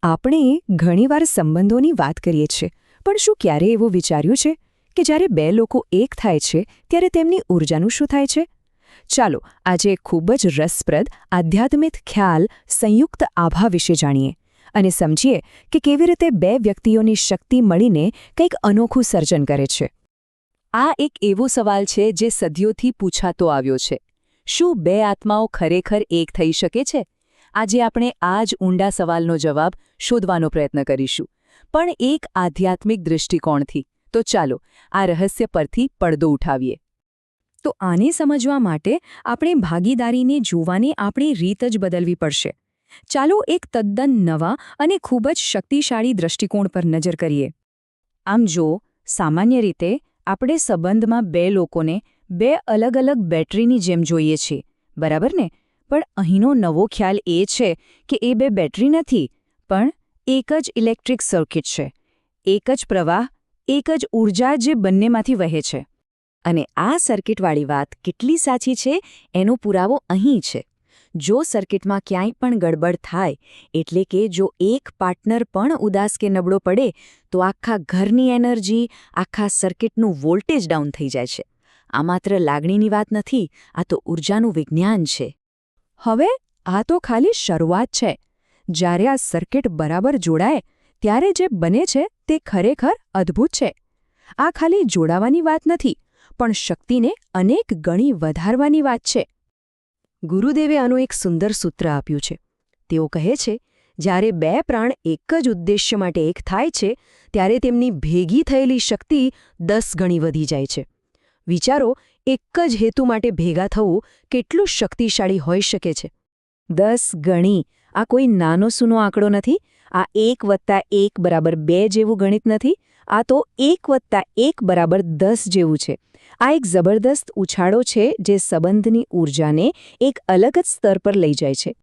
આપણે ઘણીવાર સંબંધોની વાત કરીએ છીએ, પણ શું ક્યારેય એવું વિચાર્યું છે કે જ્યારે બે લોકો એક થાય છે ત્યારે તેમની ઊર્જાનું શું થાય છે? ચાલો આજે એક ખૂબ જ રસપ્રદ આધ્યાત્મિક ખ્યાલ સંયુક્ત આભા વિશે જાણીએ અને સમજીએ કે કેવી રીતે બે વ્યક્તિઓની શક્તિ મળીને કંઈક અનોખું સર્જન કરે છે. આ એક એવો સવાલ છે જે સદીઓથી પૂછાતો આવ્યો છે. શું બે આત્માઓ ખરેખર એક થઈ શકે છે? આજે આપણે આ જ ઊંડા સવાલનો જવાબ શોધવાનો પ્રયત્ન કરીશું, પણ એક આધ્યાત્મિક દૃષ્ટિકોણથી. તો ચાલો આ રહસ્ય પરથી પડદો ઉઠાવીએ. તો આને સમજવા માટે આપણે ભાગીદારીને જોવાની આપણી રીત જ બદલવી પડશે. ચાલો એક તદ્દન નવા અને ખૂબ જ શક્તિશાળી દૃષ્ટિકોણ પર નજર કરીએ. આમ જો સામાન્ય રીતે આપણે સંબંધમાં બે લોકોને બે અલગ અલગ બેટરીની જેમ જોઈએ છીએ, બરાબર ને? પણ અહીંનો નવો ખ્યાલ એ છે કે એ બે બેટરી નથી, પણ એક જ ઇલેક્ટ્રિક સર્કિટ છે, એક જ પ્રવાહ, એક જ ઊર્જા જે બંનેમાંથી વહે છે. અને આ સર્કિટવાળી વાત કેટલી સાચી છે એનો પુરાવો અહીં છે. જો સર્કિટમાં ક્યાંય પણ ગડબડ થાય, એટલે કે જો એક પાર્ટનર પણ ઉદાસ કે નબળો પડે, તો આખા ઘરની એનર્જી, આખા સર્કિટનું વોલ્ટેજ ડાઉન થઈ જાય છે. આ માત્ર લાગણીની વાત નથી, આ તો ઊર્જાનું વિજ્ઞાન છે. હવે આ તો ખાલી શરૂઆત છે. જ્યારે આ સર્કિટ બરાબર જોડાય ત્યારે જે બને છે તે ખરેખર અદ્ભુત છે. આ ખાલી જોડાવાની વાત નથી, પણ શક્તિને અનેક ગણી વધારવાની વાત છે. ગુરુદેવે આનું એક સુંદર સૂત્ર આપ્યું છે. તેઓ કહે છે, જ્યારે બે પ્રાણ એક જ ઉદ્દેશ્ય માટે એક થાય છે, ત્યારે તેમની ભેગી થયેલી શક્તિ 10 ગણી વધી જાય છે. વિચારો, એક જ હેતુ માટે ભેગા થવું કેટલું શક્તિશાળી હોઈ શકે છે. 10 ગણી, આ કોઈ નાનો સૂનો આંકડો નથી. આ 1+1 = 2 જેવું ગણિત નથી. આ તો 1+1 = 10 જેવું છે. આ એક જબરદસ્ત ઉછાળો છે જે સંબંધની ઊર્જાને એક અલગ જ સ્તર પર લઈ જાય છે.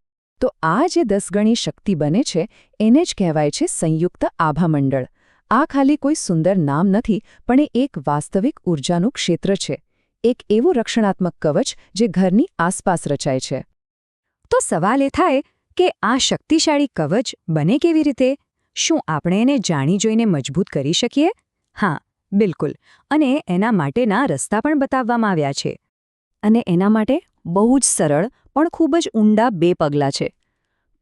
તો આ જે 10 ગણી શક્તિ બને છે એને જ કહેવાય છે સંયુક્ત આભામંડળ. આ ખાલી કોઈ સુંદર નામ નથી, પણ એ એક વાસ્તવિક ઊર્જાનું ક્ષેત્ર છે. એક એવું રક્ષણાત્મક કવચ જે ઘરની આસપાસ રચાય છે. તો સવાલ એ થાય કે આ શક્તિશાળી કવચ બને કેવી રીતે? શું આપણે એને જાણી જોઈને મજબૂત કરી શકીએ? હા, બિલકુલ. અને એના માટેના રસ્તા પણ બતાવવામાં આવ્યા છે. અને એના માટે બહુ જ સરળ પણ ખૂબ જ ઊંડા 2 પગલાં છે.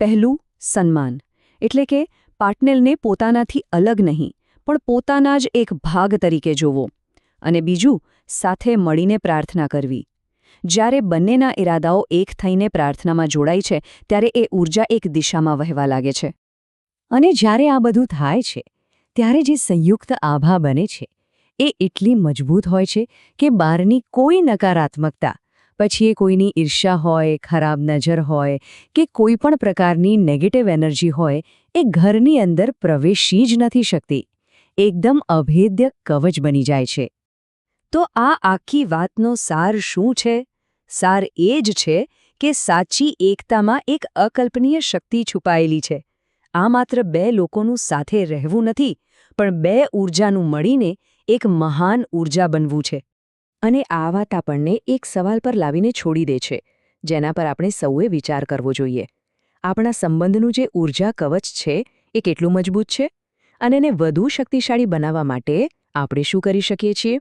પહેલું, સન્માન. એટલે કે પાર્ટનરને પોતાનાથી અલગ નહીં, પણ પોતાના જ એક ભાગ તરીકે જોવો. અને બીજું, સાથે મળીને પ્રાર્થના કરવી. જ્યારે બંનેના ઈરાદાઓ એક થઈને પ્રાર્થનામાં જોડાય છે, ત્યારે એ ઊર્જા એક દિશામાં વહેવા લાગે છે. અને જ્યારે આ બધું થાય છે, ત્યારે જે સંયુક્ત આભા બને છે, એ એટલી મજબૂત હોય છે કે બહારની કોઈ નકારાત્મકતા, પછી એ કોઈની ઈર્ષ્યા હોય, ખરાબ નજર હોય કે કોઈ પણ પ્રકારની નેગેટિવ એનર્જી હોય, એ ઘરની અંદર પ્રવેશી જ નથી શકતી. એકદમ અભેદ્ય કવચ બની જાય છે. તો આ આખી વાતનો સાર શું છે? સાર એ જ છે કે સાચી એકતામાં એક અકલ્પનીય શક્તિ છુપાયેલી છે. આ માત્ર બે લોકોનું સાથે રહેવું નથી, પણ બે ઊર્જાનું મળીને એક મહાન ઊર્જા બનવું છે. અને આ વાત આપણને એક સવાલ પર લાવીને છોડી દે છે, જેના પર આપણે સૌએ વિચાર કરવો જોઈએ. આપણા સંબંધનું જે ઊર્જા કવચ છે એ કેટલું મજબૂત છે? અને એને વધુ શક્તિશાળી બનાવવા માટે આપણે શું કરી શકીએ છીએ?